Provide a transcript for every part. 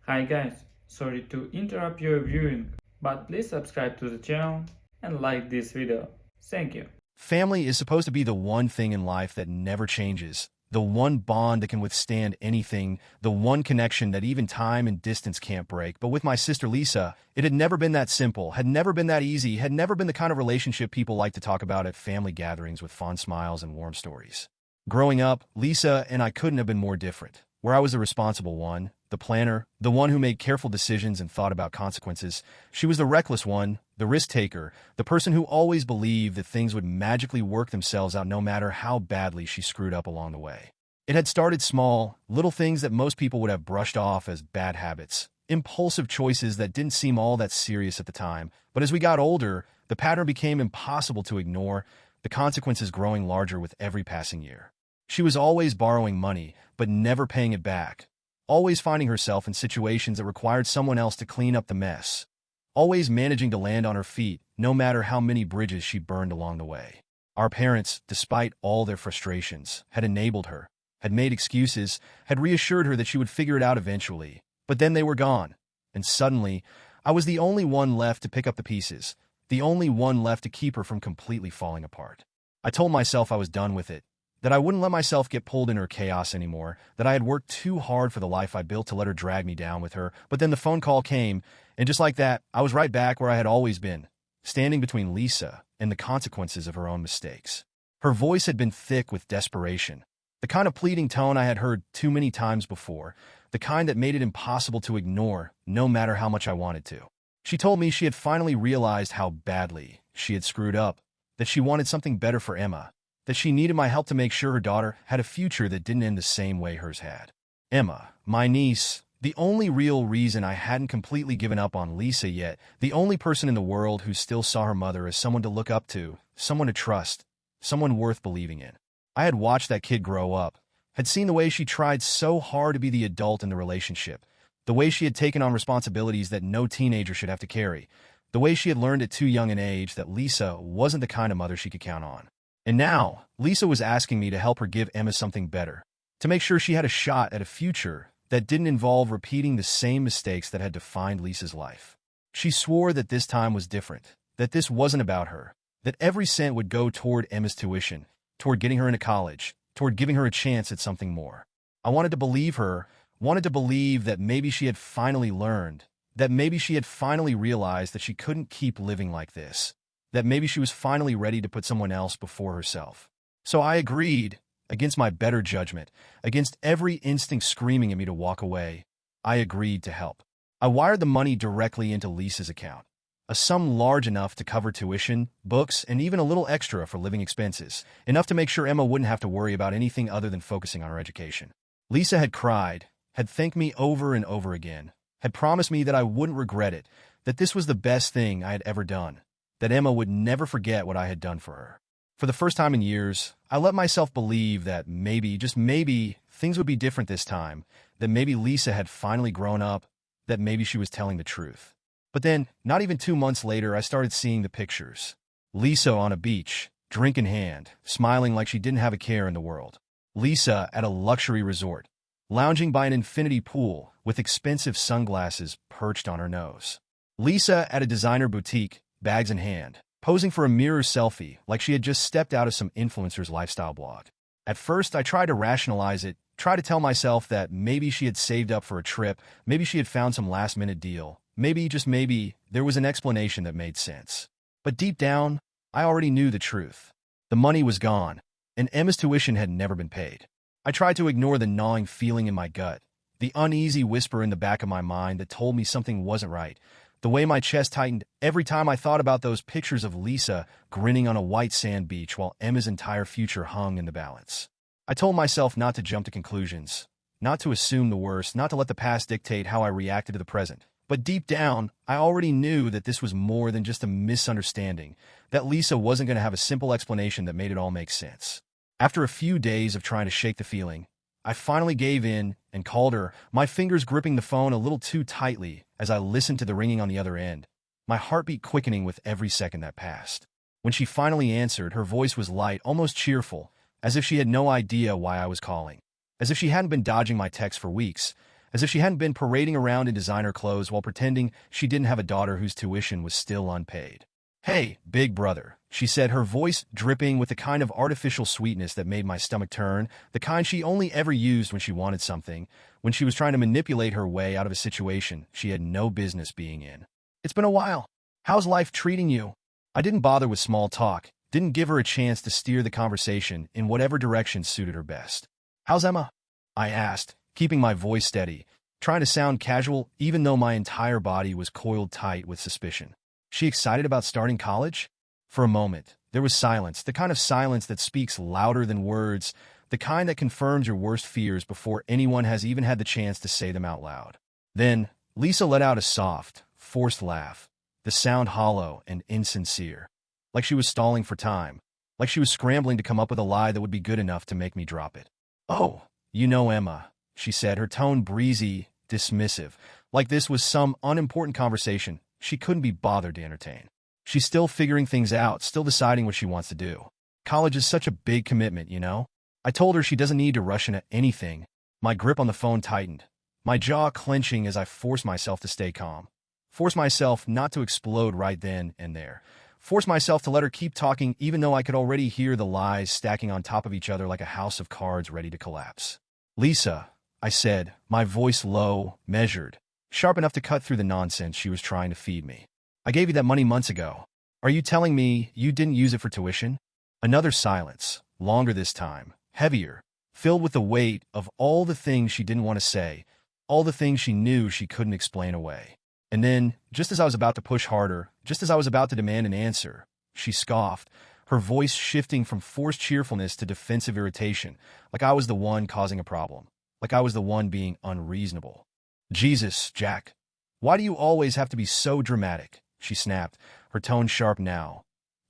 Hi guys, sorry to interrupt your viewing, but please subscribe to the channel and like this video. Thank you. Family is supposed to be the one thing in life that never changes, the one bond that can withstand anything, the one connection that even time and distance can't break. But with my sister Lisa, it had never been that simple, had never been that easy, had never been the kind of relationship people like to talk about at family gatherings with fond smiles and warm stories. Growing up, Lisa and I couldn't have been more different. Where I was the responsible one, the planner, the one who made careful decisions and thought about consequences, she was the reckless one, the risk-taker, the person who always believed that things would magically work themselves out no matter how badly she screwed up along the way. It had started small, little things that most people would have brushed off as bad habits, impulsive choices that didn't seem all that serious at the time. But as we got older, the pattern became impossible to ignore, the consequences growing larger with every passing year. She was always borrowing money, but never paying it back. Always finding herself in situations that required someone else to clean up the mess. Always managing to land on her feet, no matter how many bridges she burned along the way. Our parents, despite all their frustrations, had enabled her, had made excuses, had reassured her that she would figure it out eventually. But then they were gone. And suddenly, I was the only one left to pick up the pieces, the only one left to keep her from completely falling apart. I told myself I was done with it, that I wouldn't let myself get pulled in her chaos anymore, that I had worked too hard for the life I built to let her drag me down with her. But then the phone call came, and just like that, I was right back where I had always been, standing between Lisa and the consequences of her own mistakes. Her voice had been thick with desperation, the kind of pleading tone I had heard too many times before, the kind that made it impossible to ignore, no matter how much I wanted to. She told me she had finally realized how badly she had screwed up, that she wanted something better for Emma, that she needed my help to make sure her daughter had a future that didn't end the same way hers had. Emma, my niece, the only real reason I hadn't completely given up on Lisa yet, the only person in the world who still saw her mother as someone to look up to, someone to trust, someone worth believing in. I had watched that kid grow up, had seen the way she tried so hard to be the adult in the relationship, the way she had taken on responsibilities that no teenager should have to carry, the way she had learned at too young an age that Lisa wasn't the kind of mother she could count on. And now, Lisa was asking me to help her give Emma something better, to make sure she had a shot at a future that didn't involve repeating the same mistakes that had defined Lisa's life. She swore that this time was different, that this wasn't about her, that every cent would go toward Emma's tuition, toward getting her into college, toward giving her a chance at something more. I wanted to believe her, wanted to believe that maybe she had finally learned, that maybe she had finally realized that she couldn't keep living like this, that maybe she was finally ready to put someone else before herself. So I agreed, against my better judgment, against every instinct screaming at me to walk away. I agreed to help. I wired the money directly into Lisa's account, a sum large enough to cover tuition, books, and even a little extra for living expenses, enough to make sure Emma wouldn't have to worry about anything other than focusing on her education. Lisa had cried, had thanked me over and over again, had promised me that I wouldn't regret it, that this was the best thing I had ever done, that Emma would never forget what I had done for her. For the first time in years, I let myself believe that maybe, just maybe, things would be different this time, that maybe Lisa had finally grown up, that maybe she was telling the truth. But then, not even 2 months later, I started seeing the pictures. Lisa on a beach, drink in hand, smiling like she didn't have a care in the world. Lisa at a luxury resort, lounging by an infinity pool with expensive sunglasses perched on her nose. Lisa at a designer boutique, bags in hand, posing for a mirror selfie like she had just stepped out of some influencer's lifestyle blog. At first, I tried to rationalize it, try to tell myself that maybe she had saved up for a trip, maybe she had found some last-minute deal, maybe, just maybe, there was an explanation that made sense. But deep down, I already knew the truth. The money was gone, and Emma's tuition had never been paid. I tried to ignore the gnawing feeling in my gut, the uneasy whisper in the back of my mind that told me something wasn't right, the way my chest tightened every time I thought about those pictures of Lisa grinning on a white sand beach while Emma's entire future hung in the balance. I told myself not to jump to conclusions, not to assume the worst, not to let the past dictate how I reacted to the present. But deep down, I already knew that this was more than just a misunderstanding, that Lisa wasn't going to have a simple explanation that made it all make sense. After a few days of trying to shake the feeling, I finally gave in and called her, my fingers gripping the phone a little too tightly as I listened to the ringing on the other end, my heartbeat quickening with every second that passed. When she finally answered, her voice was light, almost cheerful, as if she had no idea why I was calling, as if she hadn't been dodging my texts for weeks, as if she hadn't been parading around in designer clothes while pretending she didn't have a daughter whose tuition was still unpaid. "Hey, big brother," she said, her voice dripping with the kind of artificial sweetness that made my stomach turn, the kind she only ever used when she wanted something, when she was trying to manipulate her way out of a situation she had no business being in. "It's been a while. How's life treating you?" I didn't bother with small talk, didn't give her a chance to steer the conversation in whatever direction suited her best. "How's Emma?" I asked, keeping my voice steady, trying to sound casual even though my entire body was coiled tight with suspicion. "She excited about starting college?" For a moment, there was silence, the kind of silence that speaks louder than words, the kind that confirms your worst fears before anyone has even had the chance to say them out loud. Then, Lisa let out a soft, forced laugh, the sound hollow and insincere, like she was stalling for time, like she was scrambling to come up with a lie that would be good enough to make me drop it. "Oh, you know Emma," she said, her tone breezy, dismissive, like this was some unimportant conversation she couldn't be bothered to entertain. "She's still figuring things out, still deciding what she wants to do. College is such a big commitment, you know?" I told her she doesn't need to rush into anything. My grip on the phone tightened, my jaw clenching as I forced myself to stay calm. Force myself not to explode right then and there. Force myself to let her keep talking even though I could already hear the lies stacking on top of each other like a house of cards ready to collapse. "Lisa," I said, my voice low, measured, sharp enough to cut through the nonsense she was trying to feed me. "I gave you that money months ago. Are you telling me you didn't use it for tuition?" Another silence, longer this time, heavier, filled with the weight of all the things she didn't want to say, all the things she knew she couldn't explain away. And then, just as I was about to push harder, just as I was about to demand an answer, she scoffed, her voice shifting from forced cheerfulness to defensive irritation, like I was the one causing a problem, like I was the one being unreasonable. "Jesus, Jack, why do you always have to be so dramatic?" she snapped, her tone sharp now,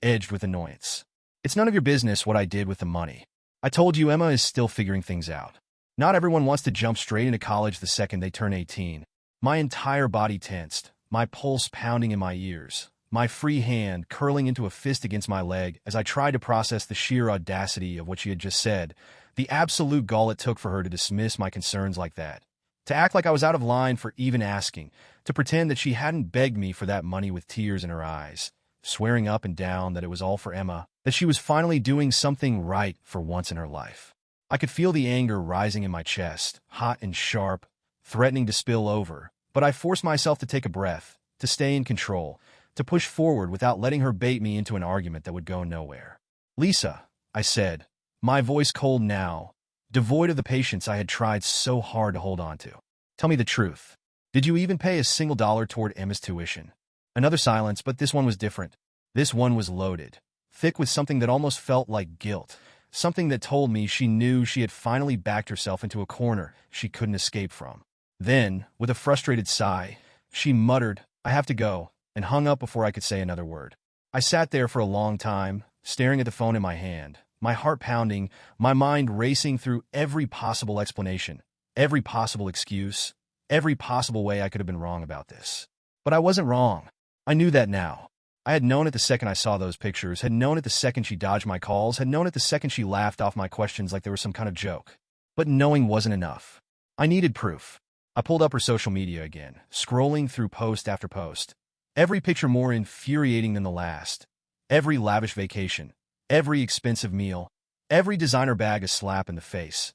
edged with annoyance. "It's none of your business what I did with the money. I told you Emma is still figuring things out. Not everyone wants to jump straight into college the second they turn 18. My entire body tensed, my pulse pounding in my ears, my free hand curling into a fist against my leg as I tried to process the sheer audacity of what she had just said, the absolute gall it took for her to dismiss my concerns like that, to act like I was out of line for even asking, to pretend that she hadn't begged me for that money with tears in her eyes, swearing up and down that it was all for Emma, that she was finally doing something right for once in her life. I could feel the anger rising in my chest, hot and sharp, threatening to spill over, but I forced myself to take a breath, to stay in control, to push forward without letting her bait me into an argument that would go nowhere. "Lisa," I said, my voice cold now, devoid of the patience I had tried so hard to hold on to. "Tell me the truth. Did you even pay a single dollar toward Emma's tuition?" Another silence, but this one was different. This one was loaded, thick with something that almost felt like guilt, something that told me she knew she had finally backed herself into a corner she couldn't escape from. Then, with a frustrated sigh, she muttered, "I have to go," and hung up before I could say another word. I sat there for a long time, staring at the phone in my hand, my heart pounding, my mind racing through every possible explanation, every possible excuse, every possible way I could have been wrong about this. But I wasn't wrong. I knew that now. I had known it the second I saw those pictures, had known it the second she dodged my calls, had known it the second she laughed off my questions like they were some kind of joke. But knowing wasn't enough. I needed proof. I pulled up her social media again, scrolling through post after post. Every picture more infuriating than the last. Every lavish vacation. Every expensive meal. Every designer bag a slap in the face.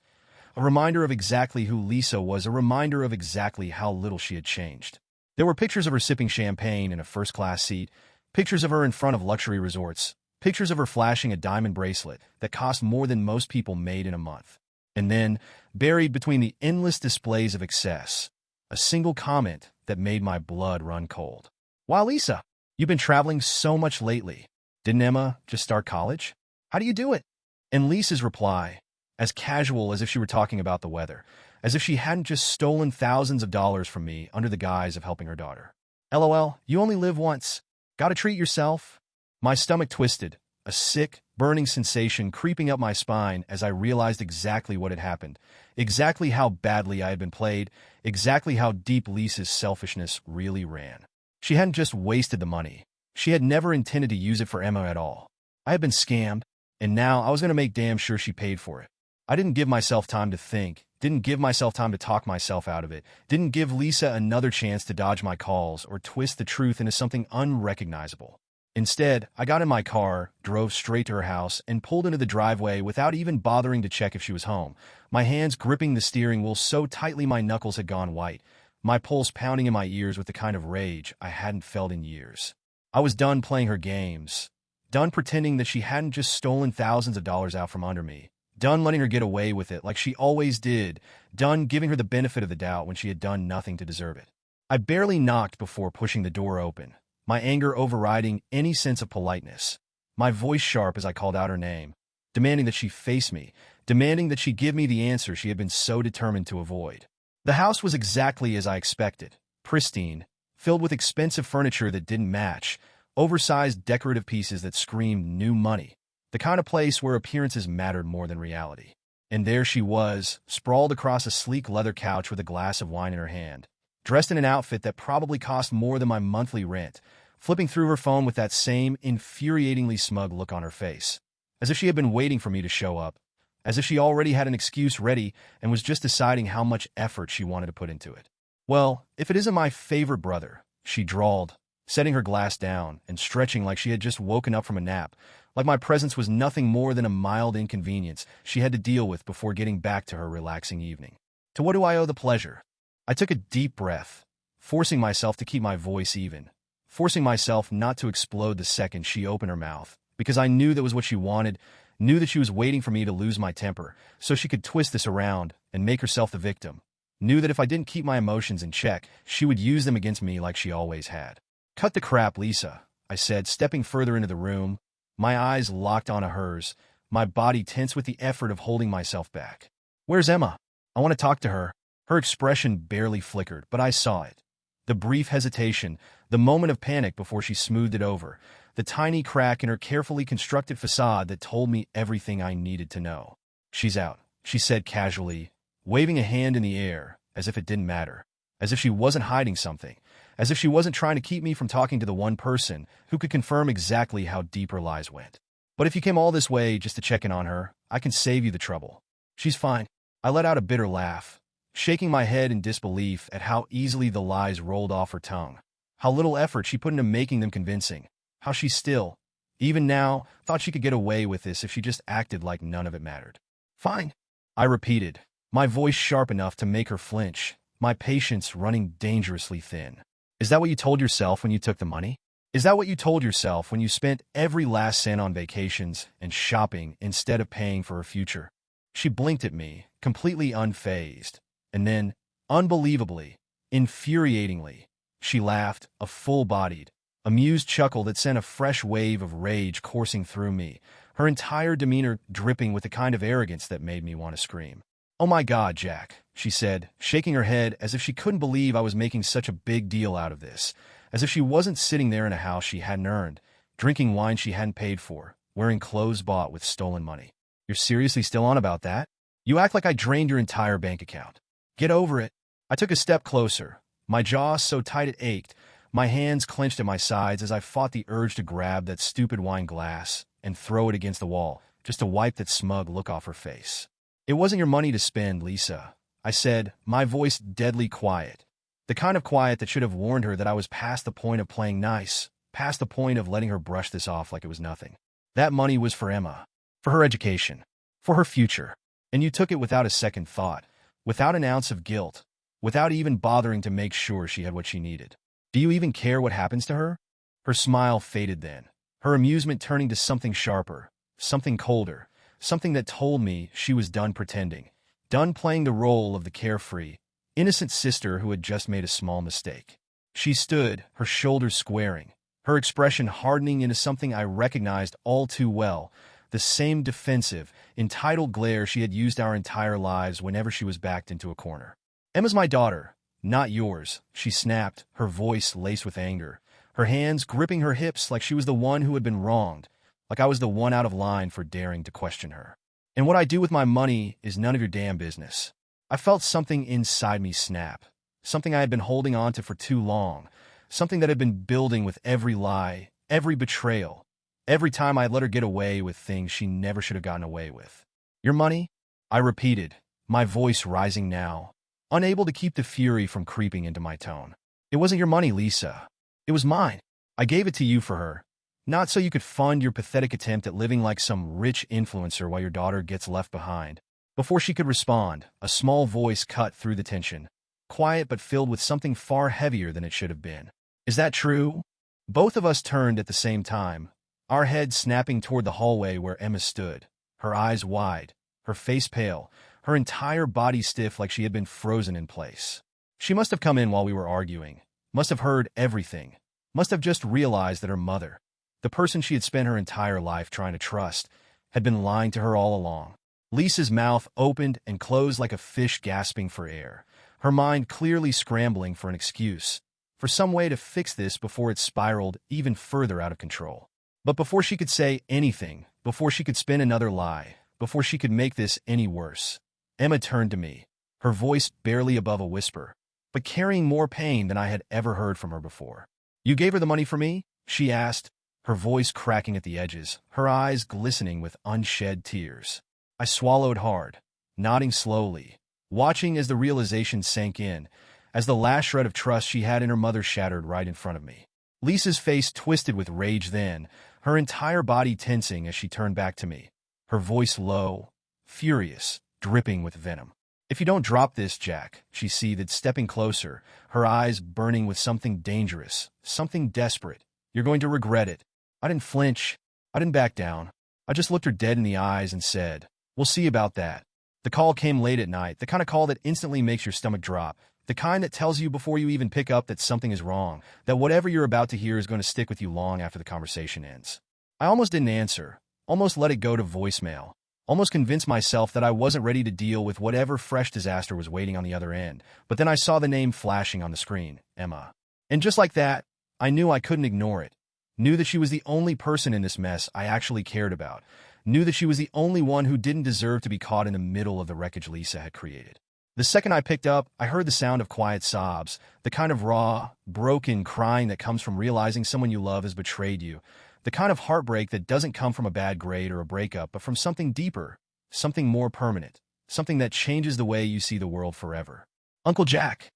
A reminder of exactly who Lisa was, a reminder of exactly how little she had changed. There were pictures of her sipping champagne in a first-class seat, pictures of her in front of luxury resorts, pictures of her flashing a diamond bracelet that cost more than most people made in a month. And then, buried between the endless displays of excess, a single comment that made my blood run cold. "Wow, Lisa, you've been traveling so much lately. Didn't Emma just start college? How do you do it?" And Lisa's reply, as casual as if she were talking about the weather, as if she hadn't just stolen thousands of dollars from me under the guise of helping her daughter. "LOL, you only live once. Gotta treat yourself." My stomach twisted, a sick, burning sensation creeping up my spine as I realized exactly what had happened, exactly how badly I had been played, exactly how deep Lisa's selfishness really ran. She hadn't just wasted the money. She had never intended to use it for Emma at all. I had been scammed, and now I was going to make damn sure she paid for it. I didn't give myself time to think, didn't give myself time to talk myself out of it, didn't give Lisa another chance to dodge my calls or twist the truth into something unrecognizable. Instead, I got in my car, drove straight to her house, and pulled into the driveway without even bothering to check if she was home, my hands gripping the steering wheel so tightly my knuckles had gone white, my pulse pounding in my ears with the kind of rage I hadn't felt in years. I was done playing her games, done pretending that she hadn't just stolen thousands of dollars out from under me, done letting her get away with it like she always did, done giving her the benefit of the doubt when she had done nothing to deserve it. I barely knocked before pushing the door open, my anger overriding any sense of politeness, my voice sharp as I called out her name, demanding that she face me, demanding that she give me the answer she had been so determined to avoid. The house was exactly as I expected, pristine, filled with expensive furniture that didn't match, oversized decorative pieces that screamed new money, the kind of place where appearances mattered more than reality. And there she was, sprawled across a sleek leather couch with a glass of wine in her hand, dressed in an outfit that probably cost more than my monthly rent, flipping through her phone with that same infuriatingly smug look on her face, as if she had been waiting for me to show up, as if she already had an excuse ready and was just deciding how much effort she wanted to put into it. "Well, if it isn't my favorite brother," she drawled, setting her glass down and stretching like she had just woken up from a nap, like my presence was nothing more than a mild inconvenience she had to deal with before getting back to her relaxing evening. To what do I owe the pleasure? I took a deep breath, forcing myself to keep my voice even, forcing myself not to explode the second she opened her mouth, because I knew that was what she wanted, knew that she was waiting for me to lose my temper so she could twist this around and make herself the victim, knew that if I didn't keep my emotions in check, she would use them against me like she always had. "Cut the crap, Lisa," I said, stepping further into the room, my eyes locked onto hers, my body tense with the effort of holding myself back. "Where's Emma? I want to talk to her." Her expression barely flickered, but I saw it. The brief hesitation, the moment of panic before she smoothed it over, the tiny crack in her carefully constructed facade that told me everything I needed to know. "She's out," she said casually, waving a hand in the air, as if it didn't matter, as if she wasn't hiding something, as if she wasn't trying to keep me from talking to the one person who could confirm exactly how deep her lies went. "But if you came all this way just to check in on her, I can save you the trouble. She's fine." I let out a bitter laugh, shaking my head in disbelief at how easily the lies rolled off her tongue, how little effort she put into making them convincing, how she still, even now, thought she could get away with this if she just acted like none of it mattered. "Fine," I repeated, my voice sharp enough to make her flinch, my patience running dangerously thin. "Is that what you told yourself when you took the money? Is that what you told yourself when you spent every last cent on vacations and shopping instead of paying for her future?" She blinked at me, completely unfazed, and then, unbelievably, infuriatingly, she laughed, a full-bodied, amused chuckle that sent a fresh wave of rage coursing through me, her entire demeanor dripping with the kind of arrogance that made me want to scream. "Oh my God, Jack," she said, shaking her head as if she couldn't believe I was making such a big deal out of this, as if she wasn't sitting there in a house she hadn't earned, drinking wine she hadn't paid for, wearing clothes bought with stolen money. "You're seriously still on about that? You act like I drained your entire bank account. Get over it." I took a step closer, my jaw so tight it ached, my hands clenched at my sides as I fought the urge to grab that stupid wine glass and throw it against the wall, just to wipe that smug look off her face. "It wasn't your money to spend, Lisa," I said, my voice deadly quiet, the kind of quiet that should have warned her that I was past the point of playing nice, past the point of letting her brush this off like it was nothing. "That money was for Emma, for her education, for her future, and you took it without a second thought, without an ounce of guilt, without even bothering to make sure she had what she needed. Do you even care what happens to her?" Her smile faded then, her amusement turning to something sharper, something colder, something that told me she was done pretending, done playing the role of the carefree, innocent sister who had just made a small mistake. She stood, her shoulders squaring, her expression hardening into something I recognized all too well, the same defensive, entitled glare she had used our entire lives whenever she was backed into a corner. "Emma's my daughter, not yours," she snapped, her voice laced with anger, her hands gripping her hips like she was the one who had been wronged, like I was the one out of line for daring to question her. "And what I do with my money is none of your damn business." I felt something inside me snap, something I had been holding on to for too long, something that had been building with every lie, every betrayal, every time I had let her get away with things she never should have gotten away with. "Your money?" I repeated, my voice rising now, unable to keep the fury from creeping into my tone. It wasn't your money, Lisa. It was mine. I gave it to you for her. Not so you could fund your pathetic attempt at living like some rich influencer while your daughter gets left behind. Before she could respond, a small voice cut through the tension, quiet but filled with something far heavier than it should have been. Is that true? Both of us turned at the same time, our heads snapping toward the hallway where Emma stood, her eyes wide, her face pale, her entire body stiff like she had been frozen in place. She must have come in while we were arguing, must have heard everything, must have just realized that her mother, the person she had spent her entire life trying to trust, had been lying to her all along. Lisa's mouth opened and closed like a fish gasping for air, her mind clearly scrambling for an excuse, for some way to fix this before it spiraled even further out of control. But before she could say anything, before she could spin another lie, before she could make this any worse, Emma turned to me, her voice barely above a whisper, but carrying more pain than I had ever heard from her before. "You gave her the money for me?" she asked, her voice cracking at the edges, her eyes glistening with unshed tears. I swallowed hard, nodding slowly, watching as the realization sank in, as the last shred of trust she had in her mother shattered right in front of me. Lisa's face twisted with rage then, her entire body tensing as she turned back to me, her voice low, furious, dripping with venom. "If you don't drop this, Jack," she seethed, stepping closer, her eyes burning with something dangerous, something desperate, "you're going to regret it." I didn't flinch. I didn't back down. I just looked her dead in the eyes and said, "We'll see about that." The call came late at night, the kind of call that instantly makes your stomach drop, the kind that tells you before you even pick up that something is wrong, that whatever you're about to hear is going to stick with you long after the conversation ends. I almost didn't answer, almost let it go to voicemail, almost convinced myself that I wasn't ready to deal with whatever fresh disaster was waiting on the other end, but then I saw the name flashing on the screen, Emma. And just like that, I knew I couldn't ignore it. Knew that she was the only person in this mess I actually cared about. Knew that she was the only one who didn't deserve to be caught in the middle of the wreckage Lisa had created. The second I picked up, I heard the sound of quiet sobs, the kind of raw, broken crying that comes from realizing someone you love has betrayed you, the kind of heartbreak that doesn't come from a bad grade or a breakup, but from something deeper, something more permanent, something that changes the way you see the world forever. "Uncle Jack."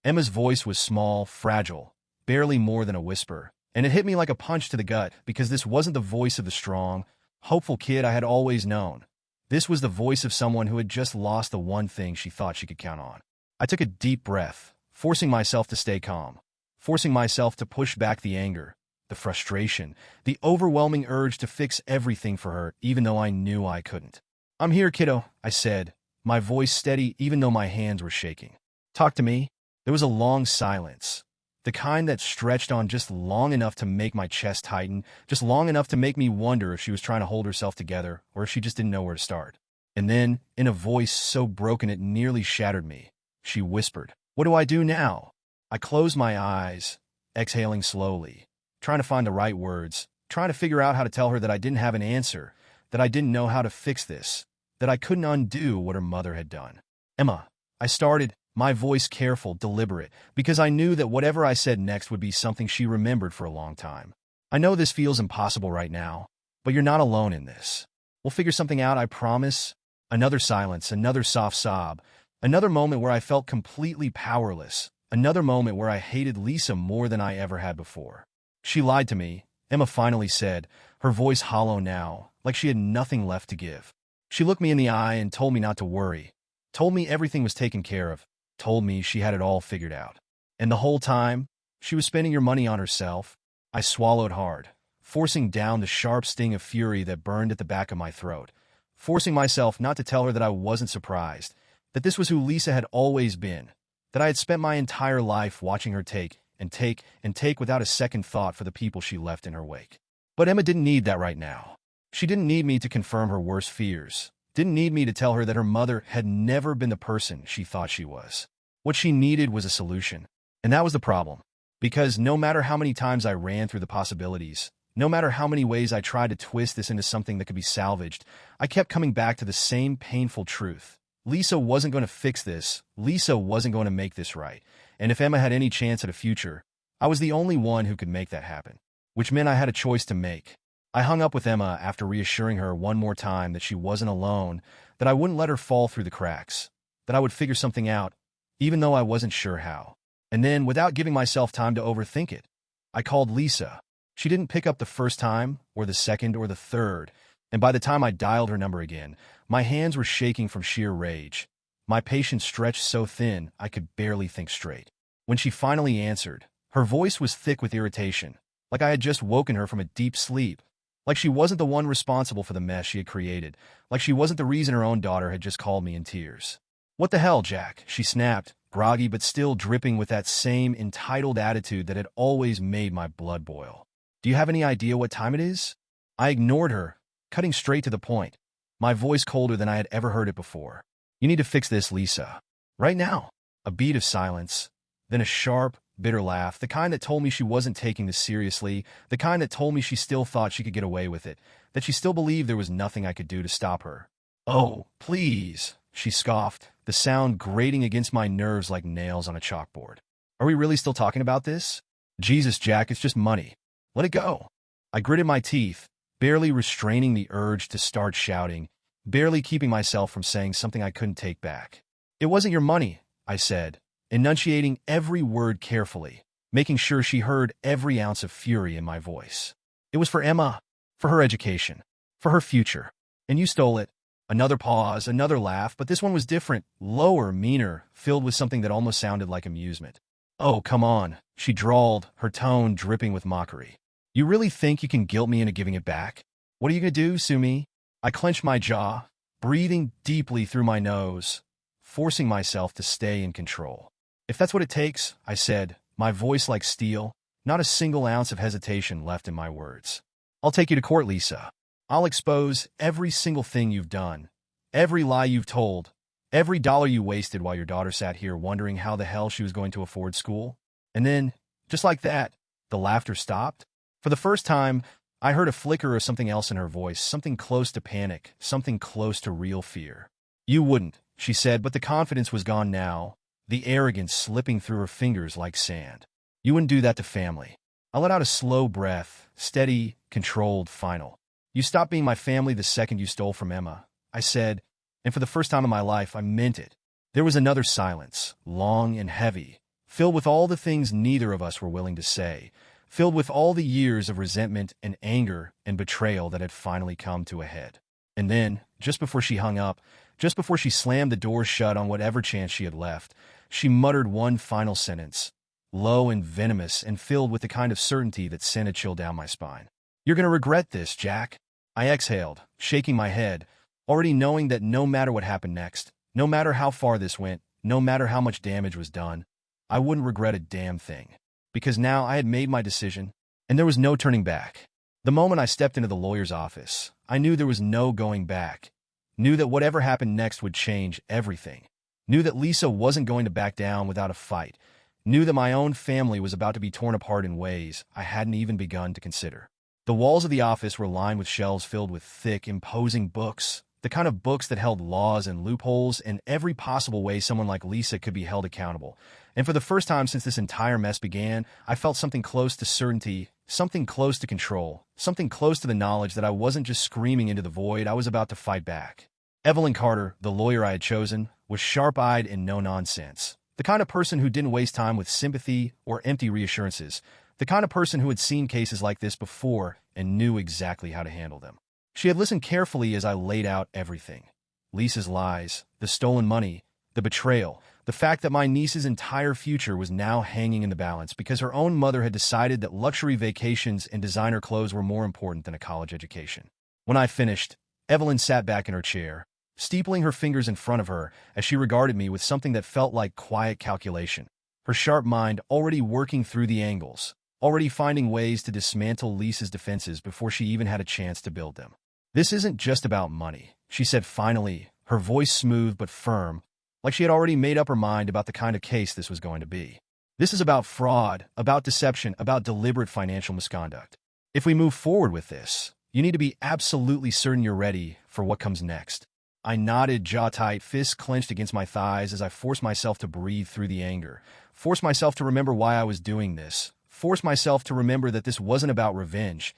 Emma's voice was small, fragile, barely more than a whisper, and it hit me like a punch to the gut because this wasn't the voice of the strong, hopeful kid I had always known. This was the voice of someone who had just lost the one thing she thought she could count on. I took a deep breath, forcing myself to stay calm, forcing myself to push back the anger, the frustration, the overwhelming urge to fix everything for her, even though I knew I couldn't. "I'm here, kiddo," I said, my voice steady even though my hands were shaking. "Talk to me." There was a long silence, the kind that stretched on just long enough to make my chest tighten, just long enough to make me wonder if she was trying to hold herself together or if she just didn't know where to start. And then, in a voice so broken it nearly shattered me, she whispered, "What do I do now?" I closed my eyes, exhaling slowly, trying to find the right words, trying to figure out how to tell her that I didn't have an answer, that I didn't know how to fix this, that I couldn't undo what her mother had done. "Emma," I started, my voice careful, deliberate, because I knew that whatever I said next would be something she remembered for a long time. "I know this feels impossible right now, but you're not alone in this. We'll figure something out, I promise." Another silence, another soft sob, another moment where I felt completely powerless, another moment where I hated Lisa more than I ever had before. "She lied to me," Emma finally said, her voice hollow now, like she had nothing left to give. "She looked me in the eye and told me not to worry, told me everything was taken care of, told me she had it all figured out. And the whole time, she was spending your money on herself." I swallowed hard, forcing down the sharp sting of fury that burned at the back of my throat, forcing myself not to tell her that I wasn't surprised, that this was who Lisa had always been, that I had spent my entire life watching her take and take and take without a second thought for the people she left in her wake. But Emma didn't need that right now. She didn't need me to confirm her worst fears, didn't need me to tell her that her mother had never been the person she thought she was. What she needed was a solution. And that was the problem. Because no matter how many times I ran through the possibilities, no matter how many ways I tried to twist this into something that could be salvaged, I kept coming back to the same painful truth. Lisa wasn't going to fix this. Lisa wasn't going to make this right. And if Emma had any chance at a future, I was the only one who could make that happen. Which meant I had a choice to make. I hung up with Emma after reassuring her one more time that she wasn't alone, that I wouldn't let her fall through the cracks, that I would figure something out, even though I wasn't sure how. And then, without giving myself time to overthink it, I called Lisa. She didn't pick up the first time, or the second, or the third, and by the time I dialed her number again, my hands were shaking from sheer rage. My patience stretched so thin I could barely think straight. When she finally answered, her voice was thick with irritation, like I had just woken her from a deep sleep, like she wasn't the one responsible for the mess she had created, like she wasn't the reason her own daughter had just called me in tears. "What the hell, Jack?" she snapped, groggy but still dripping with that same entitled attitude that had always made my blood boil. "Do you have any idea what time it is?" I ignored her, cutting straight to the point, my voice colder than I had ever heard it before. "You need to fix this, Lisa. Right now." A beat of silence, then a sharp, bitter laugh, the kind that told me she wasn't taking this seriously, the kind that told me she still thought she could get away with it, that she still believed there was nothing I could do to stop her. "Oh, please," she scoffed, the sound grating against my nerves like nails on a chalkboard. "Are we really still talking about this? Jesus, Jack, it's just money. Let it go." I gritted my teeth, barely restraining the urge to start shouting, barely keeping myself from saying something I couldn't take back. "It wasn't your money," I said, enunciating every word carefully, making sure she heard every ounce of fury in my voice. "It was for Emma, for her education, for her future. And you stole it." Another pause, another laugh, but this one was different, lower, meaner, filled with something that almost sounded like amusement. "Oh, come on," she drawled, her tone dripping with mockery. "You really think you can guilt me into giving it back? What are you going to do, sue me?" I clenched my jaw, breathing deeply through my nose, forcing myself to stay in control. "If that's what it takes," I said, my voice like steel, not a single ounce of hesitation left in my words. "I'll take you to court, Lisa. I'll expose every single thing you've done, every lie you've told, every dollar you wasted while your daughter sat here wondering how the hell she was going to afford school." And then, just like that, the laughter stopped. For the first time, I heard a flicker of something else in her voice, something close to panic, something close to real fear. "You wouldn't," she said, but the confidence was gone now, the arrogance slipping through her fingers like sand. "You wouldn't do that to family." I let out a slow breath, steady, controlled, final. "You stopped being my family the second you stole from Emma," I said, and for the first time in my life, I meant it. There was another silence, long and heavy, filled with all the things neither of us were willing to say, filled with all the years of resentment and anger and betrayal that had finally come to a head. And then, just before she hung up, just before she slammed the door shut on whatever chance she had left, she muttered one final sentence, low and venomous and filled with the kind of certainty that sent a chill down my spine. "You're going to regret this, Jack." I exhaled, shaking my head, already knowing that no matter what happened next, no matter how far this went, no matter how much damage was done, I wouldn't regret a damn thing. Because now I had made my decision, and there was no turning back. The moment I stepped into the lawyer's office, I knew there was no going back. Knew that whatever happened next would change everything. Knew that Lisa wasn't going to back down without a fight. Knew that my own family was about to be torn apart in ways I hadn't even begun to consider. The walls of the office were lined with shelves filled with thick, imposing books, the kind of books that held laws and loopholes and every possible way someone like Lisa could be held accountable. And for the first time since this entire mess began, I felt something close to certainty, something close to control, something close to the knowledge that I wasn't just screaming into the void, I was about to fight back. Evelyn Carter, the lawyer I had chosen, was sharp-eyed and no-nonsense. The kind of person who didn't waste time with sympathy or empty reassurances. The kind of person who had seen cases like this before and knew exactly how to handle them. She had listened carefully as I laid out everything. Lisa's lies, the stolen money, the betrayal, the fact that my niece's entire future was now hanging in the balance because her own mother had decided that luxury vacations and designer clothes were more important than a college education. When I finished, Evelyn sat back in her chair, steepling her fingers in front of her as she regarded me with something that felt like quiet calculation, her sharp mind already working through the angles, already finding ways to dismantle Lisa's defenses before she even had a chance to build them. "This isn't just about money," she said finally, her voice smooth but firm, like she had already made up her mind about the kind of case this was going to be. "This is about fraud, about deception, about deliberate financial misconduct. If we move forward with this, you need to be absolutely certain you're ready for what comes next." I nodded, jaw tight, fists clenched against my thighs as I forced myself to breathe through the anger, forced myself to remember why I was doing this, forced myself to remember that this wasn't about revenge.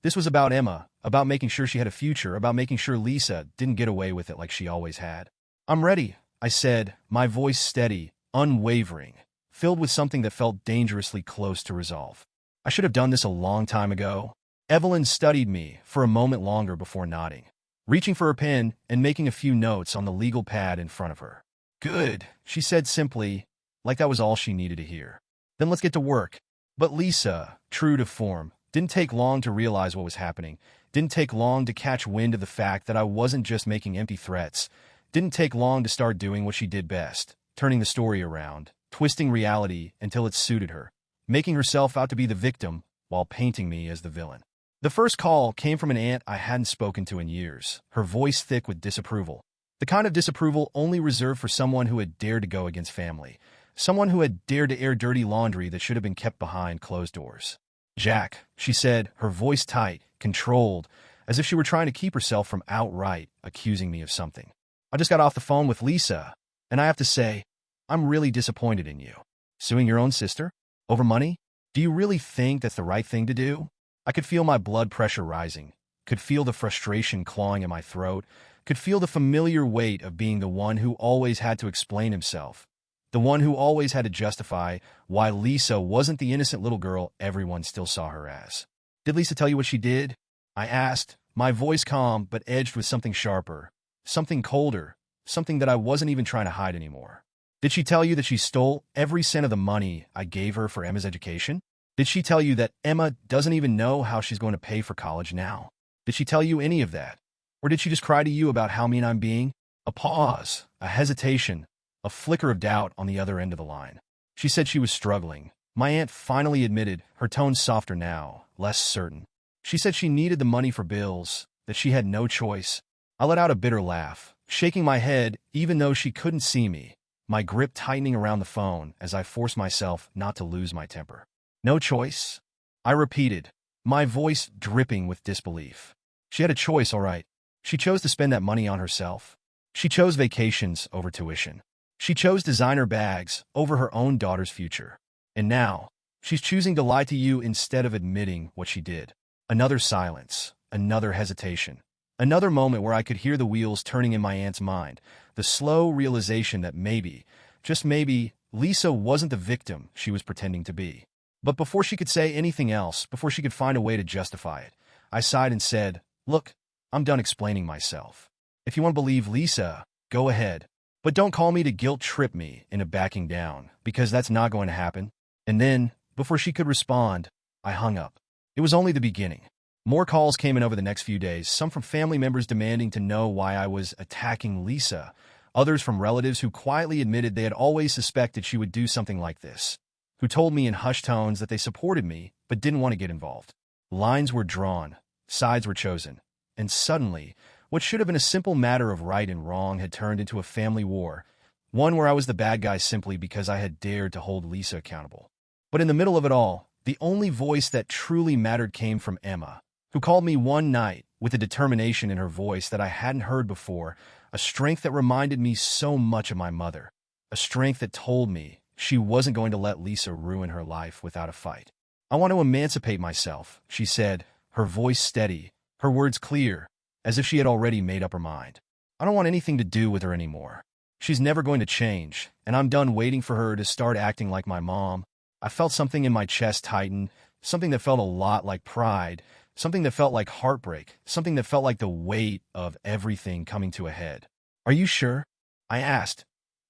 This was about Emma, about making sure she had a future, about making sure Lisa didn't get away with it like she always had. "I'm ready," I said, my voice steady, unwavering, filled with something that felt dangerously close to resolve. I should have done this a long time ago. Evelyn studied me for a moment longer before nodding, reaching for her pen and making a few notes on the legal pad in front of her. Good, she said simply, like that was all she needed to hear. Then let's get to work. But Lisa, true to form, didn't take long to realize what was happening, didn't take long to catch wind of the fact that I wasn't just making empty threats, didn't take long to start doing what she did best, turning the story around, twisting reality until it suited her, making herself out to be the victim while painting me as the villain. The first call came from an aunt I hadn't spoken to in years, her voice thick with disapproval. The kind of disapproval only reserved for someone who had dared to go against family, someone who had dared to air dirty laundry that should have been kept behind closed doors. Jack, she said, her voice tight, controlled, as if she were trying to keep herself from outright accusing me of something. I just got off the phone with Lisa, and I have to say, I'm really disappointed in you. Suing your own sister? Over money? Do you really think that's the right thing to do? I could feel my blood pressure rising, could feel the frustration clawing at my throat, could feel the familiar weight of being the one who always had to explain himself, the one who always had to justify why Lisa wasn't the innocent little girl everyone still saw her as. Did Lisa tell you what she did? I asked, my voice calm but edged with something sharper, something colder, something that I wasn't even trying to hide anymore. Did she tell you that she stole every cent of the money I gave her for Emma's education? Did she tell you that Emma doesn't even know how she's going to pay for college now? Did she tell you any of that? Or did she just cry to you about how mean I'm being? A pause, a hesitation, a flicker of doubt on the other end of the line. She said she was struggling. My aunt finally admitted, her tone softer now, less certain. She said she needed the money for bills, that she had no choice. I let out a bitter laugh, shaking my head even though she couldn't see me, my grip tightening around the phone as I forced myself not to lose my temper. No choice? I repeated, my voice dripping with disbelief. She had a choice, all right. She chose to spend that money on herself. She chose vacations over tuition. She chose designer bags over her own daughter's future. And now, she's choosing to lie to you instead of admitting what she did. Another silence, another hesitation, another moment where I could hear the wheels turning in my aunt's mind, the slow realization that maybe, just maybe, Lisa wasn't the victim she was pretending to be. But before she could say anything else, before she could find a way to justify it, I sighed and said, look, I'm done explaining myself. If you want to believe Lisa, go ahead. But don't call me to guilt trip me into backing down, because that's not going to happen. And then, before she could respond, I hung up. It was only the beginning. More calls came in over the next few days, some from family members demanding to know why I was attacking Lisa, others from relatives who quietly admitted they had always suspected she would do something like this, who told me in hushed tones that they supported me but didn't want to get involved. Lines were drawn, sides were chosen, and suddenly, what should have been a simple matter of right and wrong had turned into a family war, one where I was the bad guy simply because I had dared to hold Lisa accountable. But in the middle of it all, the only voice that truly mattered came from Emma, who called me one night with a determination in her voice that I hadn't heard before, a strength that reminded me so much of my mother, a strength that told me she wasn't going to let Lisa ruin her life without a fight. I want to emancipate myself, she said, her voice steady, her words clear, as if she had already made up her mind. I don't want anything to do with her anymore. She's never going to change, and I'm done waiting for her to start acting like my mom. I felt something in my chest tighten, something that felt a lot like pride, something that felt like heartbreak, something that felt like the weight of everything coming to a head. Are you sure? I asked,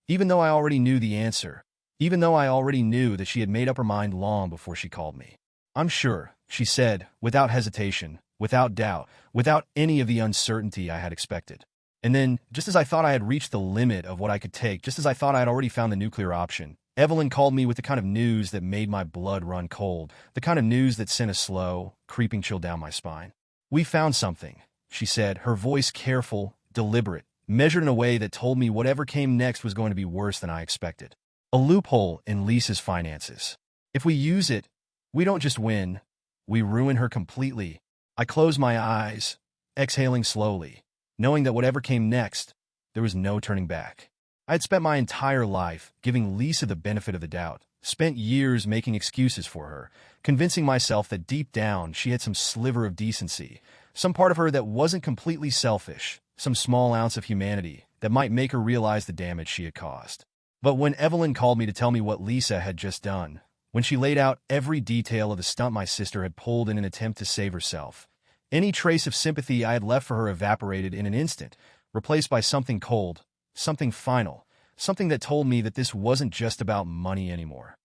even though I already knew the answer, even though I already knew that she had made up her mind long before she called me. I'm sure, she said, without hesitation, without doubt, without any of the uncertainty I had expected. And then, just as I thought I had reached the limit of what I could take, just as I thought I had already found the nuclear option, Evelyn called me with the kind of news that made my blood run cold, the kind of news that sent a slow, creeping chill down my spine. We found something, she said, her voice careful, deliberate, measured in a way that told me whatever came next was going to be worse than I expected. A loophole in Lisa's finances. If we use it, we don't just win, we ruin her completely. I closed my eyes, exhaling slowly, knowing that whatever came next, there was no turning back. I had spent my entire life giving Lisa the benefit of the doubt, spent years making excuses for her, convincing myself that deep down she had some sliver of decency, some part of her that wasn't completely selfish, some small ounce of humanity, that might make her realize the damage she had caused. But when Evelyn called me to tell me what Lisa had just done, when she laid out every detail of the stunt my sister had pulled in an attempt to save herself, any trace of sympathy I had left for her evaporated in an instant, replaced by something cold, something final, something that told me that this wasn't just about money anymore.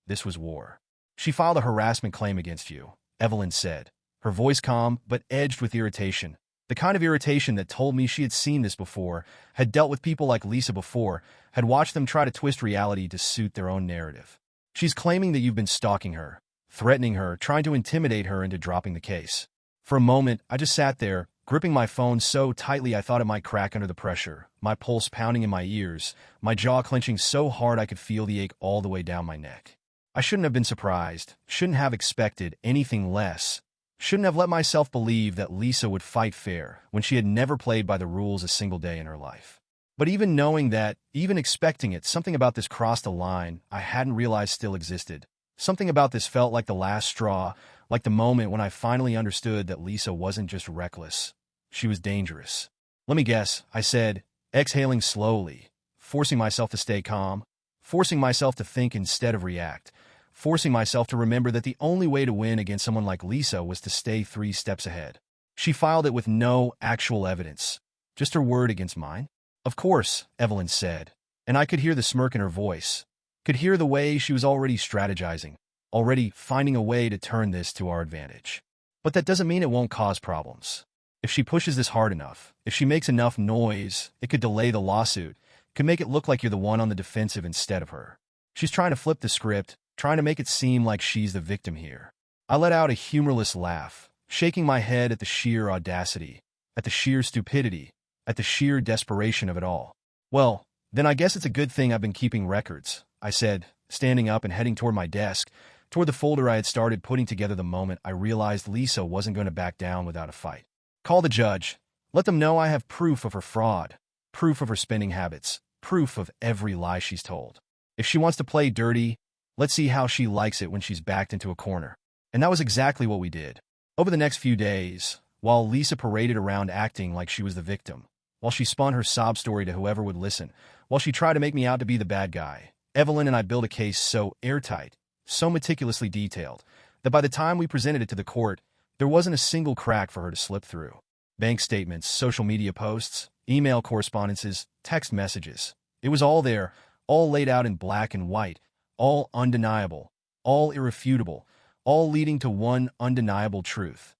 This was war. She filed a harassment claim against you, Evelyn said, her voice calm but edged with irritation. The kind of irritation that told me she had seen this before, had dealt with people like Lisa before, had watched them try to twist reality to suit their own narrative. She's claiming that you've been stalking her, threatening her, trying to intimidate her into dropping the case. For a moment, I just sat there, gripping my phone so tightly I thought it might crack under the pressure, my pulse pounding in my ears, my jaw clenching so hard I could feel the ache all the way down my neck. I shouldn't have been surprised, shouldn't have expected anything less, shouldn't have let myself believe that Lisa would fight fair when she had never played by the rules a single day in her life. But even knowing that, even expecting it, something about this crossed a line I hadn't realized still existed. Something about this felt like the last straw, like the moment when I finally understood that Lisa wasn't just reckless. She was dangerous. Let me guess, I said, exhaling slowly, forcing myself to stay calm, forcing myself to think instead of react, forcing myself to remember that the only way to win against someone like Lisa was to stay 3 steps ahead. She filed it with no actual evidence, just her word against mine. Of course, Evelyn said, and I could hear the smirk in her voice, could hear the way she was already strategizing, already finding a way to turn this to our advantage. But that doesn't mean it won't cause problems. If she pushes this hard enough, if she makes enough noise, it could delay the lawsuit, could make it look like you're the one on the defensive instead of her. She's trying to flip the script, trying to make it seem like she's the victim here. I let out a humorless laugh, shaking my head at the sheer audacity, at the sheer stupidity, at the sheer desperation of it all. Well, then I guess it's a good thing I've been keeping records, I said, standing up and heading toward my desk, toward the folder I had started putting together the moment I realized Lisa wasn't going to back down without a fight. Call the judge. Let them know I have proof of her fraud, proof of her spending habits, proof of every lie she's told. If she wants to play dirty, let's see how she likes it when she's backed into a corner. And that was exactly what we did. Over the next few days, while Lisa paraded around acting like she was the victim, while she spun her sob story to whoever would listen, while she tried to make me out to be the bad guy, Evelyn and I built a case so airtight, so meticulously detailed, that by the time we presented it to the court, there wasn't a single crack for her to slip through. Bank statements, social media posts, email correspondences, text messages. It was all there, all laid out in black and white, all undeniable, all irrefutable, all leading to one undeniable truth.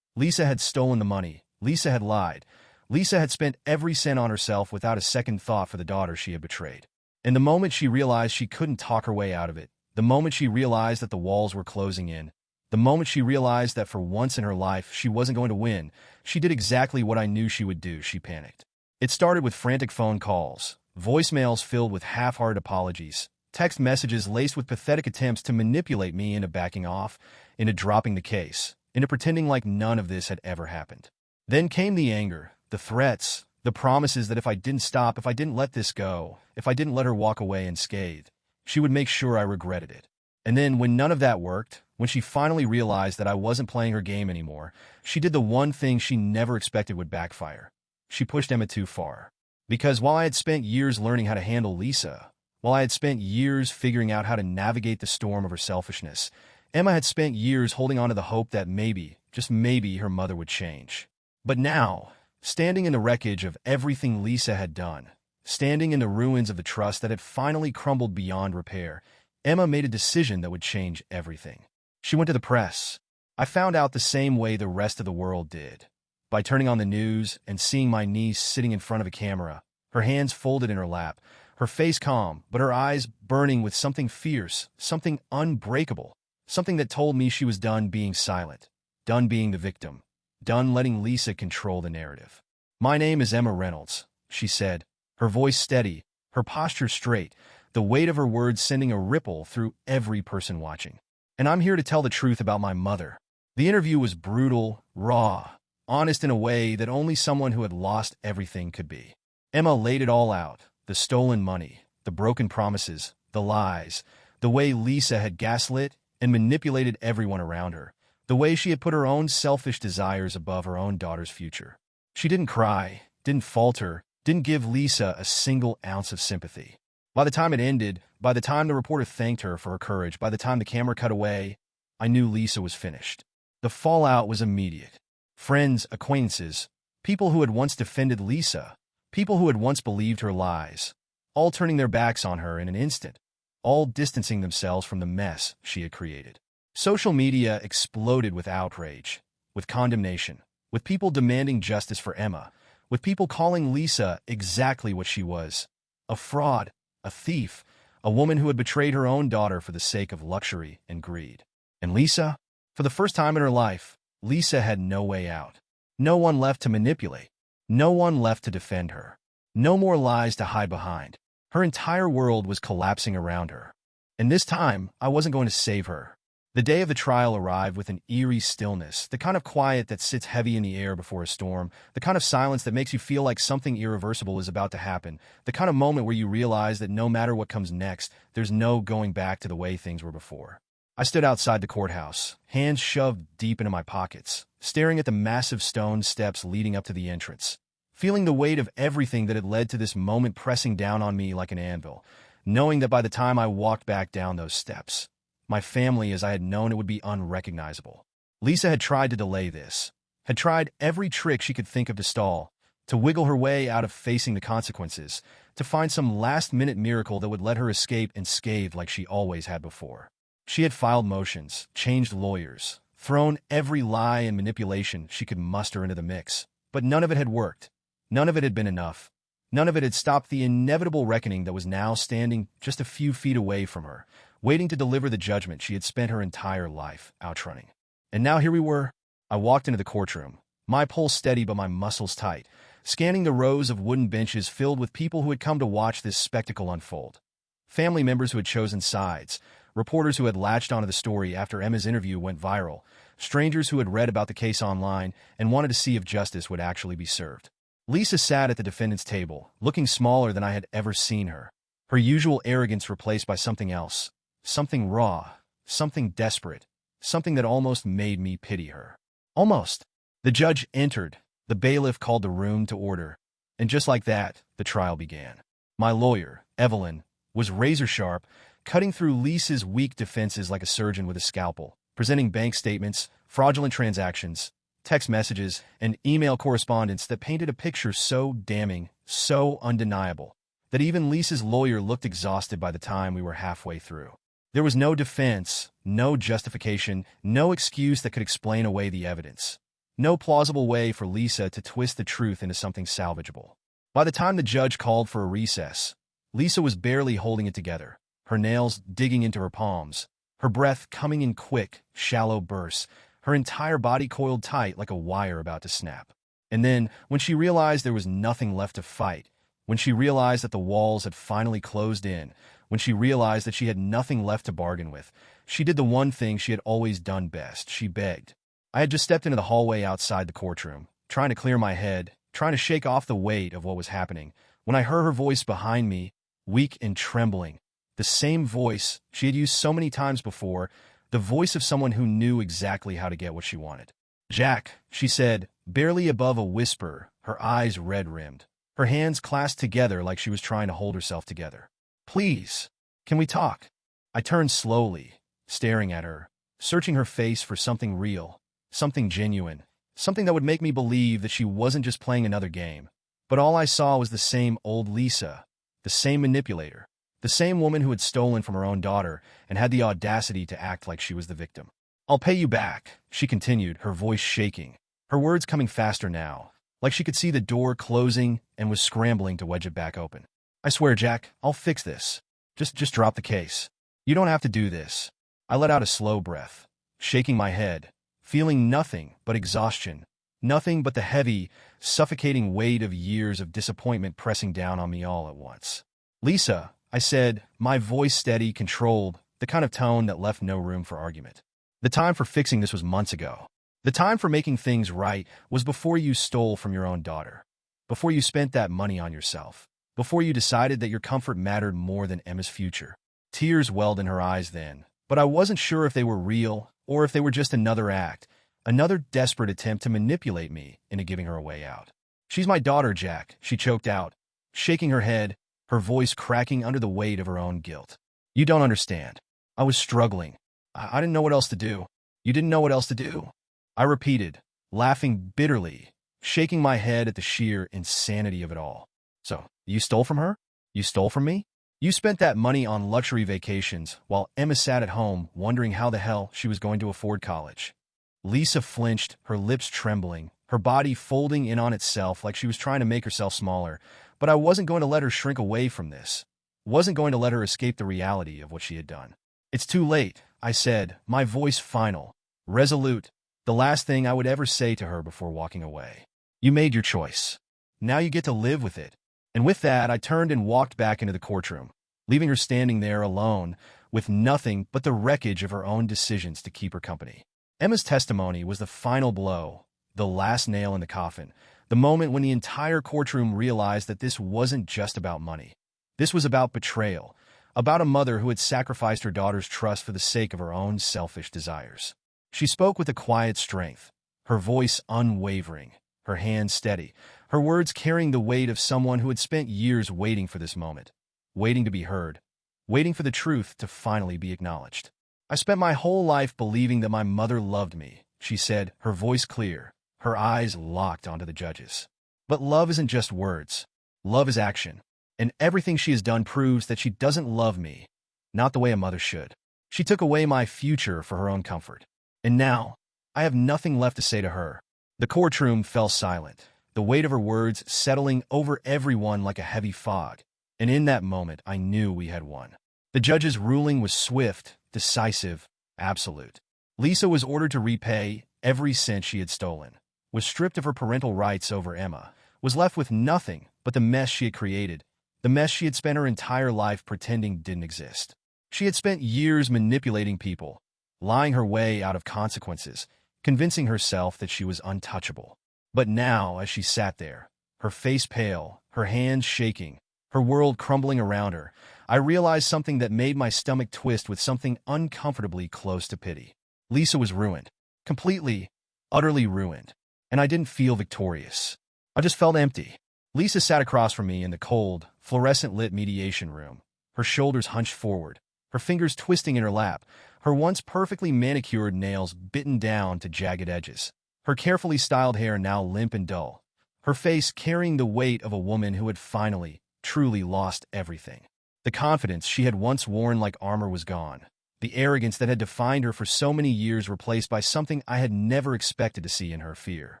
Lisa had stolen the money. Lisa had lied. Lisa had spent every cent on herself without a second thought for the daughter she had betrayed. And the moment she realized she couldn't talk her way out of it, the moment she realized that the walls were closing in, the moment she realized that for once in her life she wasn't going to win, she did exactly what I knew she would do. She panicked. It started with frantic phone calls, voicemails filled with half-hearted apologies, text messages laced with pathetic attempts to manipulate me into backing off, into dropping the case, into pretending like none of this had ever happened. Then came the anger, the threats, the promises that if I didn't stop, if I didn't let this go, if I didn't let her walk away unscathed, she would make sure I regretted it. And then when none of that worked, when she finally realized that I wasn't playing her game anymore, she did the one thing she never expected would backfire. She pushed Emma too far. Because while I had spent years learning how to handle Lisa, while I had spent years figuring out how to navigate the storm of her selfishness, Emma had spent years holding on to the hope that maybe, just maybe, her mother would change. But now, standing in the wreckage of everything Lisa had done, standing in the ruins of the trust that had finally crumbled beyond repair, Emma made a decision that would change everything. She went to the press. I found out the same way the rest of the world did. By turning on the news and seeing my niece sitting in front of a camera, her hands folded in her lap, her face calm, but her eyes burning with something fierce, something unbreakable, something that told me she was done being silent, done being the victim, done letting Lisa control the narrative. "My name is Emma Reynolds," she said, her voice steady, her posture straight, the weight of her words sending a ripple through every person watching. "And I'm here to tell the truth about my mother." The interview was brutal, raw, honest in a way that only someone who had lost everything could be. Emma laid it all out, the stolen money, the broken promises, the lies, the way Lisa had gaslit and manipulated everyone around her, the way she had put her own selfish desires above her own daughter's future. She didn't cry, didn't falter, didn't give Lisa a single ounce of sympathy. By the time it ended, by the time the reporter thanked her for her courage, by the time the camera cut away, I knew Lisa was finished. The fallout was immediate. Friends, acquaintances, people who had once defended Lisa, people who had once believed her lies, all turning their backs on her in an instant, all distancing themselves from the mess she had created. Social media exploded with outrage, with condemnation, with people demanding justice for Emma, with people calling Lisa exactly what she was: a fraud, a thief, a woman who had betrayed her own daughter for the sake of luxury and greed. And Lisa? For the first time in her life, Lisa had no way out. No one left to manipulate. No one left to defend her. No more lies to hide behind. Her entire world was collapsing around her. And this time, I wasn't going to save her. The day of the trial arrived with an eerie stillness, the kind of quiet that sits heavy in the air before a storm, the kind of silence that makes you feel like something irreversible is about to happen, the kind of moment where you realize that no matter what comes next, there's no going back to the way things were before. I stood outside the courthouse, hands shoved deep into my pockets, staring at the massive stone steps leading up to the entrance, feeling the weight of everything that had led to this moment pressing down on me like an anvil, knowing that by the time I walked back down those steps, my family as I had known it would be unrecognizable. Lisa had tried to delay this, had tried every trick she could think of to stall, to wiggle her way out of facing the consequences, to find some last-minute miracle that would let her escape unscathed like she always had before. She had filed motions, changed lawyers, thrown every lie and manipulation she could muster into the mix, but none of it had worked. None of it had been enough. None of it had stopped the inevitable reckoning that was now standing just a few feet away from her, waiting to deliver the judgment she had spent her entire life outrunning. And now here we were. I walked into the courtroom, my pulse steady but my muscles tight, scanning the rows of wooden benches filled with people who had come to watch this spectacle unfold. Family members who had chosen sides, reporters who had latched onto the story after Emma's interview went viral, strangers who had read about the case online and wanted to see if justice would actually be served. Lisa sat at the defendant's table, looking smaller than I had ever seen her, her usual arrogance replaced by something else. Something raw, something desperate, something that almost made me pity her. Almost. The judge entered, the bailiff called the room to order, and just like that, the trial began. My lawyer, Evelyn, was razor-sharp, cutting through Lisa's weak defenses like a surgeon with a scalpel, presenting bank statements, fraudulent transactions, text messages, and email correspondence that painted a picture so damning, so undeniable, that even Lisa's lawyer looked exhausted by the time we were halfway through. There was no defense, no justification, no excuse that could explain away the evidence. No plausible way for Lisa to twist the truth into something salvageable. By the time the judge called for a recess, Lisa was barely holding it together, her nails digging into her palms, her breath coming in quick, shallow bursts, her entire body coiled tight like a wire about to snap. And then, when she realized there was nothing left to fight, when she realized that the walls had finally closed in, when she realized that she had nothing left to bargain with, she did the one thing she had always done best. She begged. I had just stepped into the hallway outside the courtroom, trying to clear my head, trying to shake off the weight of what was happening, when I heard her voice behind me, weak and trembling. The same voice she had used so many times before, the voice of someone who knew exactly how to get what she wanted. "Jack," she said, barely above a whisper, her eyes red-rimmed, her hands clasped together like she was trying to hold herself together. "Please, can we talk?" I turned slowly, staring at her, searching her face for something real, something genuine, something that would make me believe that she wasn't just playing another game. But all I saw was the same old Lisa, the same manipulator, the same woman who had stolen from her own daughter and had the audacity to act like she was the victim. "I'll pay you back," she continued, her voice shaking, her words coming faster now, like she could see the door closing and was scrambling to wedge it back open. "I swear, Jack, I'll fix this. Just drop the case. You don't have to do this." I let out a slow breath, shaking my head, feeling nothing but exhaustion, nothing but the heavy, suffocating weight of years of disappointment pressing down on me all at once. "Lisa," I said, my voice steady, controlled, the kind of tone that left no room for argument. "The time for fixing this was months ago. The time for making things right was before you stole from your own daughter, before you spent that money on yourself, before you decided that your comfort mattered more than Emma's future." Tears welled in her eyes then, but I wasn't sure if they were real or if they were just another act, another desperate attempt to manipulate me into giving her a way out. She's my daughter, Jack, she choked out, shaking her head, her voice cracking under the weight of her own guilt. You don't understand. I was struggling. I didn't know what else to do. You didn't know what else to do. I repeated, laughing bitterly, shaking my head at the sheer insanity of it all. So, you stole from her? You stole from me? You spent that money on luxury vacations while Emma sat at home wondering how the hell she was going to afford college. Lisa flinched, her lips trembling, her body folding in on itself like she was trying to make herself smaller, but I wasn't going to let her shrink away from this. Wasn't going to let her escape the reality of what she had done. It's too late, I said, my voice final, resolute, the last thing I would ever say to her before walking away. You made your choice. Now you get to live with it. And with that, I turned and walked back into the courtroom, leaving her standing there alone, with nothing but the wreckage of her own decisions to keep her company. Emma's testimony was the final blow, the last nail in the coffin, the moment when the entire courtroom realized that this wasn't just about money. This was about betrayal, about a mother who had sacrificed her daughter's trust for the sake of her own selfish desires. She spoke with a quiet strength, her voice unwavering, her hands steady, her words carrying the weight of someone who had spent years waiting for this moment, waiting to be heard, waiting for the truth to finally be acknowledged. I spent my whole life believing that my mother loved me, she said, her voice clear, her eyes locked onto the judges. But love isn't just words. Love is action. And everything she has done proves that she doesn't love me, not the way a mother should. She took away my future for her own comfort. And now, I have nothing left to say to her. The courtroom fell silent, the weight of her words settling over everyone like a heavy fog. And in that moment, I knew we had won. The judge's ruling was swift, decisive, absolute. Lisa was ordered to repay every cent she had stolen, was stripped of her parental rights over Emma, was left with nothing but the mess she had created, the mess she had spent her entire life pretending didn't exist. She had spent years manipulating people, lying her way out of consequences, convincing herself that she was untouchable. But now, as she sat there, her face pale, her hands shaking, her world crumbling around her, I realized something that made my stomach twist with something uncomfortably close to pity. Lisa was ruined. Completely, utterly ruined. And I didn't feel victorious. I just felt empty. Lisa sat across from me in the cold, fluorescent-lit mediation room, her shoulders hunched forward, her fingers twisting in her lap, her once perfectly manicured nails bitten down to jagged edges, her carefully styled hair now limp and dull, her face carrying the weight of a woman who had finally, truly lost everything. The confidence she had once worn like armor was gone, the arrogance that had defined her for so many years replaced by something I had never expected to see in her: fear.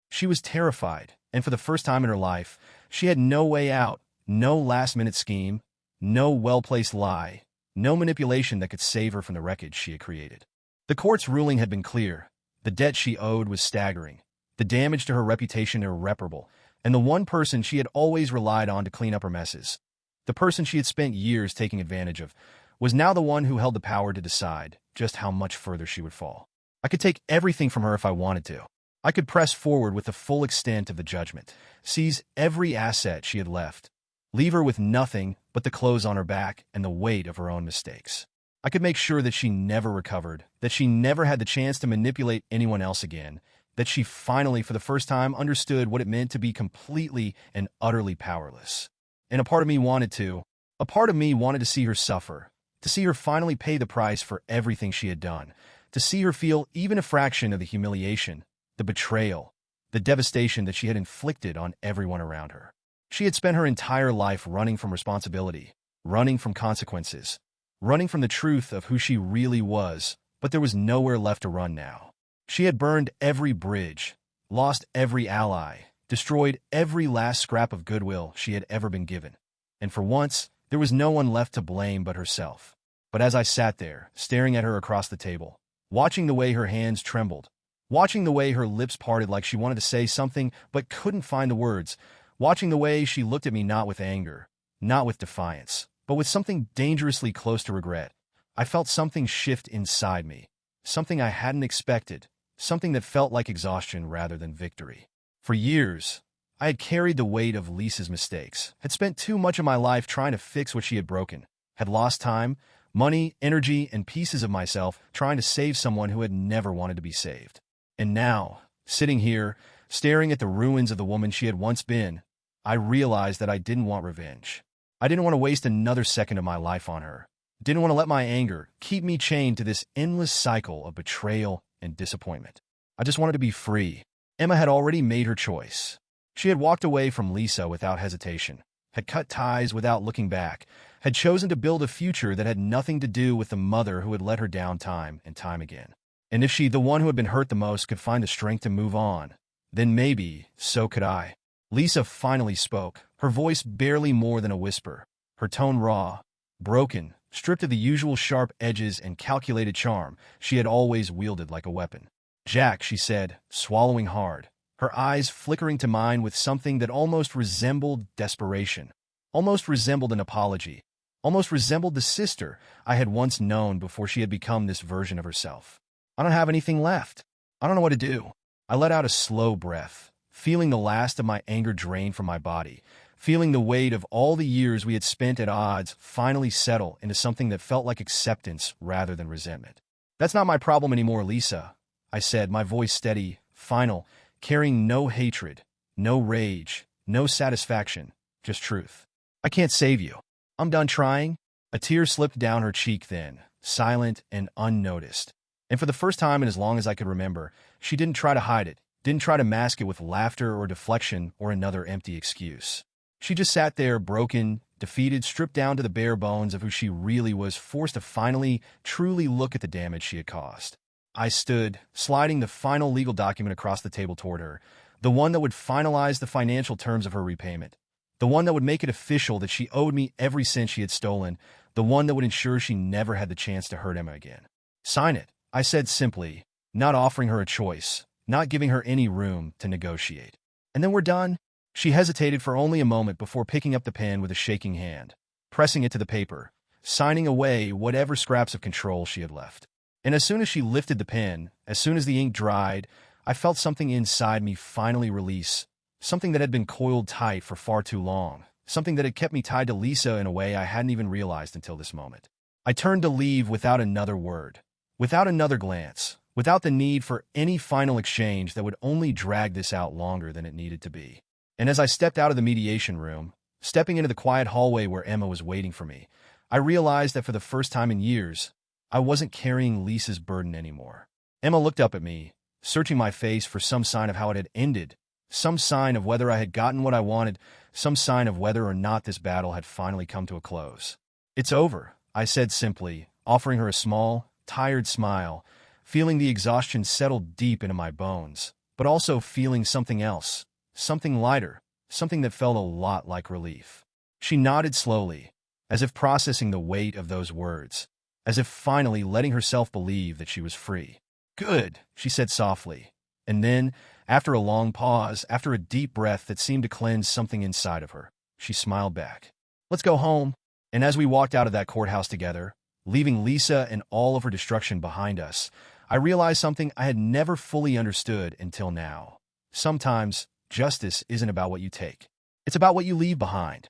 She was terrified, and for the first time in her life, she had no way out, no last-minute scheme, no well-placed lie, no manipulation that could save her from the wreckage she had created. The court's ruling had been clear. The debt she owed was staggering, the damage to her reputation irreparable, and the one person she had always relied on to clean up her messes, the person she had spent years taking advantage of, was now the one who held the power to decide just how much further she would fall. I could take everything from her if I wanted to. I could press forward with the full extent of the judgment, seize every asset she had left, leave her with nothing but the clothes on her back and the weight of her own mistakes. I could make sure that she never recovered, that she never had the chance to manipulate anyone else again, that she finally, for the first time, understood what it meant to be completely and utterly powerless. And a part of me wanted to see her suffer, to see her finally pay the price for everything she had done, to see her feel even a fraction of the humiliation, the betrayal, the devastation that she had inflicted on everyone around her. She had spent her entire life running from responsibility, running from consequences, running from the truth of who she really was, but there was nowhere left to run now. She had burned every bridge, lost every ally, destroyed every last scrap of goodwill she had ever been given. And for once, there was no one left to blame but herself. But as I sat there, staring at her across the table, watching the way her hands trembled, watching the way her lips parted like she wanted to say something but couldn't find the words, watching the way she looked at me not with anger, not with defiance, but with something dangerously close to regret, I felt something shift inside me, something I hadn't expected, something that felt like exhaustion rather than victory. For years, I had carried the weight of Lisa's mistakes, had spent too much of my life trying to fix what she had broken, had lost time, money, energy, and pieces of myself trying to save someone who had never wanted to be saved. And now, sitting here, Staring at the ruins of the woman she had once been, I realized that I didn't want revenge. I didn't want to waste another second of my life on her. Didn't want to let my anger keep me chained to this endless cycle of betrayal and disappointment. I just wanted to be free. Emma had already made her choice. She had walked away from Lisa without hesitation, had cut ties without looking back, had chosen to build a future that had nothing to do with the mother who had let her down time and time again. And if she, the one who had been hurt the most, could find the strength to move on, then maybe so could I. Lisa finally spoke, her voice barely more than a whisper, her tone raw, broken, stripped of the usual sharp edges and calculated charm she had always wielded like a weapon. "Jack," she said, swallowing hard, her eyes flickering to mine with something that almost resembled desperation, almost resembled an apology, almost resembled the sister I had once known before she had become this version of herself. "I don't have anything left. I don't know what to do." I let out a slow breath, feeling the last of my anger drain from my body, feeling the weight of all the years we had spent at odds finally settle into something that felt like acceptance rather than resentment. "That's not my problem anymore, Lisa," I said, my voice steady, final, carrying no hatred, no rage, no satisfaction, just truth. "I can't save you. I'm done trying." A tear slipped down her cheek then, silent and unnoticed. And for the first time in as long as I could remember, she didn't try to hide it, didn't try to mask it with laughter or deflection or another empty excuse. She just sat there, broken, defeated, stripped down to the bare bones of who she really was, forced to finally, truly look at the damage she had caused. I stood, sliding the final legal document across the table toward her, the one that would finalize the financial terms of her repayment, the one that would make it official that she owed me every cent she had stolen, the one that would ensure she never had the chance to hurt Emma again. "Sign it," I said simply, not offering her a choice, not giving her any room to negotiate. "And then we're done?" She hesitated for only a moment before picking up the pen with a shaking hand, pressing it to the paper, signing away whatever scraps of control she had left. And as soon as she lifted the pen, as soon as the ink dried, I felt something inside me finally release, something that had been coiled tight for far too long, something that had kept me tied to Lisa in a way I hadn't even realized until this moment. I turned to leave without another word, without another glance, without the need for any final exchange that would only drag this out longer than it needed to be. And as I stepped out of the mediation room, stepping into the quiet hallway where Emma was waiting for me, I realized that for the first time in years, I wasn't carrying Lisa's burden anymore. Emma looked up at me, searching my face for some sign of how it had ended, some sign of whether I had gotten what I wanted, some sign of whether or not this battle had finally come to a close. "It's over," I said simply, offering her a small, tired smile, feeling the exhaustion settle deep into my bones, but also feeling something else, something lighter, something that felt a lot like relief. She nodded slowly, as if processing the weight of those words, as if finally letting herself believe that she was free. "Good," she said softly. And then, after a long pause, after a deep breath that seemed to cleanse something inside of her, she smiled back. "Let's go home." And as we walked out of that courthouse together, leaving Lisa and all of her destruction behind us, I realized something I had never fully understood until now. Sometimes, justice isn't about what you take. It's about what you leave behind.